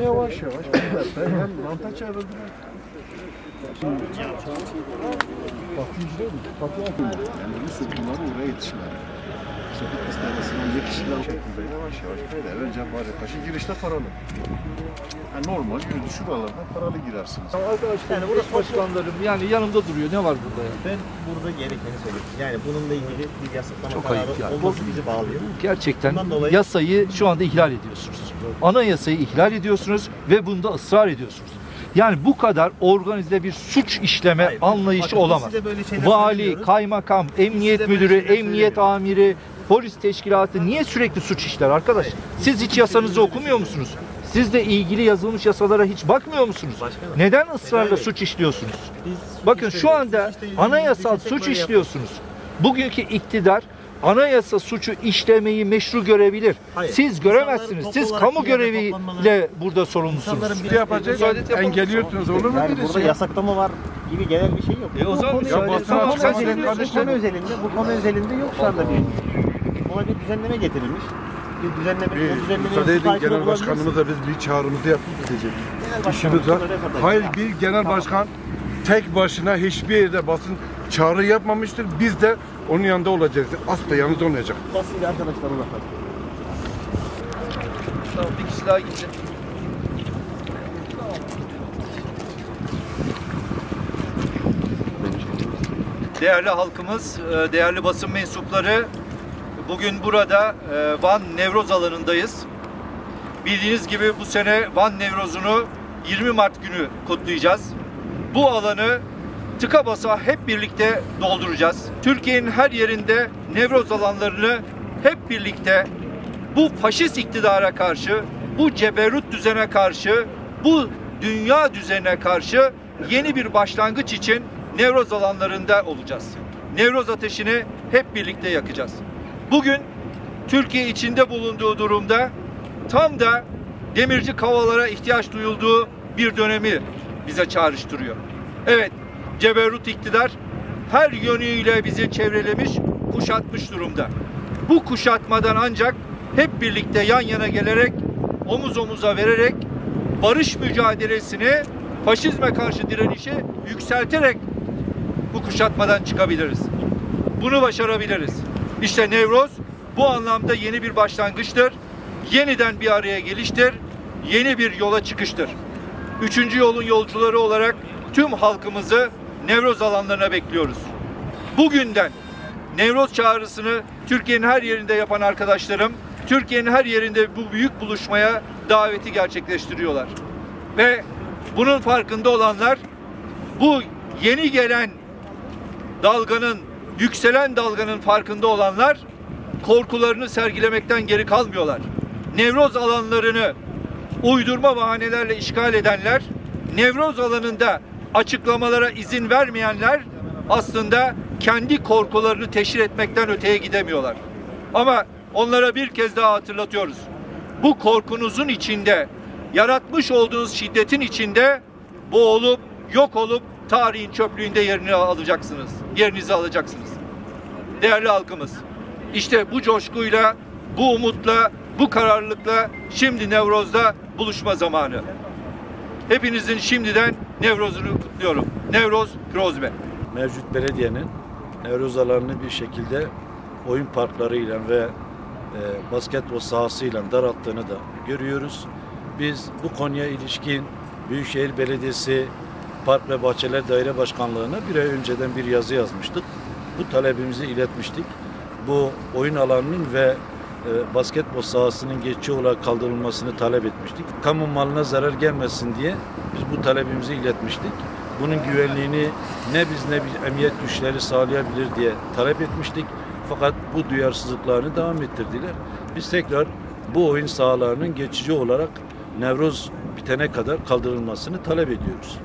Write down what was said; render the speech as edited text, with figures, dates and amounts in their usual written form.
yavaş yavaş. Ben mantar çağırdım. Yani bunları oraya yetişmeli. İşte bir hastanesinden yetişilen şeklinde yavaş yavaş böyle. Önce Balıkbaşı girişte paralı. Yani normal yürüdü şuralardan paralı girersiniz. Arkadaşlar yani burası başkanlarım yani yanımda duruyor. Ne var burada ya? Ben burada gerekeni söyledim. Yani bununla ilgili bir yasaklama kararı olması bizi bağlıyor. Gerçekten yasayı şu anda ihlal ediyorsunuz. Anayasayı ihlal ediyorsunuz ve bunda ısrar ediyorsunuz. Yani bu kadar organize bir suç işleme anlayışı olamaz. Vali, kaymakam, emniyet müdürü, emniyet amiri, polis teşkilatı niye sürekli suç işler arkadaş? Siz hiç yasanızı okumuyor musunuz? Siz de ilgili yazılmış yasalara hiç bakmıyor musunuz? Neden ısrarla suç işliyorsunuz? Bakın şu anda anayasal suç işliyorsunuz. Bugünkü iktidar anayasa suçu işlemeyi meşru görebilir. Siz göremezsiniz. Siz kamu göreviyle burada sorumlusunuz. Bir yapacak, engelliyorsunuz olur mu? Yani burada yasaklama var gibi genel bir şey yok. O zaman bu konu özelinde yok şu anda bir. Ona bir düzenleme getirilmiş. Bir düzenleme, müsaade edin genel başkanımıza biz bir çağrımızı yapıp gidecek. İşimiz var. Hayır bir genel başkan tek başına hiçbir yerde basın çağrı yapmamıştır. Biz de onun yanında olacağız. Asla yalnız olmayacak. Basın arkadaşlarına bak. Tamam bir kişi daha gitsin. Değerli halkımız, değerli basın mensupları, bugün burada Van Nevroz alanındayız. Bildiğiniz gibi bu sene Van Nevroz'unu 20 Mart günü kutlayacağız. Bu alanı tıka basa hep birlikte dolduracağız. Türkiye'nin her yerinde Nevroz alanlarını hep birlikte bu faşist iktidara karşı, bu ceberut düzene karşı, bu dünya düzenine karşı yeni bir başlangıç için Nevroz alanlarında olacağız. Nevroz ateşini hep birlikte yakacağız. Bugün Türkiye içinde bulunduğu durumda tam da demirci kavalara ihtiyaç duyulduğu bir dönemi bize çağrıştırıyor. Evet, ceberut iktidar her yönüyle bizi çevrelemiş, kuşatmış durumda. Bu kuşatmadan ancak hep birlikte yan yana gelerek, omuz omuza vererek barış mücadelesini, faşizme karşı direnişi yükselterek bu kuşatmadan çıkabiliriz. Bunu başarabiliriz. İşte Nevroz bu anlamda yeni bir başlangıçtır. Yeniden bir araya geliştir. Yeni bir yola çıkıştır. Üçüncü yolun yolcuları olarak tüm halkımızı Nevroz alanlarına bekliyoruz. Bugünden Nevroz çağrısını Türkiye'nin her yerinde yapan arkadaşlarım, Türkiye'nin her yerinde bu büyük buluşmaya daveti gerçekleştiriyorlar. Ve bunun farkında olanlar, bu yeni gelen dalganın, yükselen dalganın farkında olanlar korkularını sergilemekten geri kalmıyorlar. Nevroz alanlarını uydurma bahanelerle işgal edenler, Nevroz alanında açıklamalara izin vermeyenler aslında kendi korkularını teşhir etmekten öteye gidemiyorlar. Ama onlara bir kez daha hatırlatıyoruz. Bu korkunuzun içinde, yaratmış olduğunuz şiddetin içinde boğulup, yok olup tarihin çöplüğünde yerinizi alacaksınız. Değerli halkımız, işte bu coşkuyla, bu umutla, bu kararlılıkla şimdi Nevroz'da buluşma zamanı. Hepinizin şimdiden Nevroz'unu kutluyorum. Nevroz Grozbe. Mevcut belediyenin Nevroz alanını bir şekilde oyun parklarıyla ve basketbol sahasıyla daralttığını da görüyoruz. Biz bu konuya ilişkin Büyükşehir Belediyesi Park ve Bahçeler Daire Başkanlığı'na bir ay önceden bir yazı yazmıştık. Bu talebimizi iletmiştik. Bu oyun alanının ve basketbol sahasının geçici olarak kaldırılmasını talep etmiştik. Kamu malına zarar gelmesin diye biz bu talebimizi iletmiştik. Bunun güvenliğini ne biz ne bir emniyet güçleri sağlayabilir diye talep etmiştik. Fakat bu duyarsızlıklarını devam ettirdiler. Biz tekrar bu oyun sahalarının geçici olarak Nevroz bitene kadar kaldırılmasını talep ediyoruz.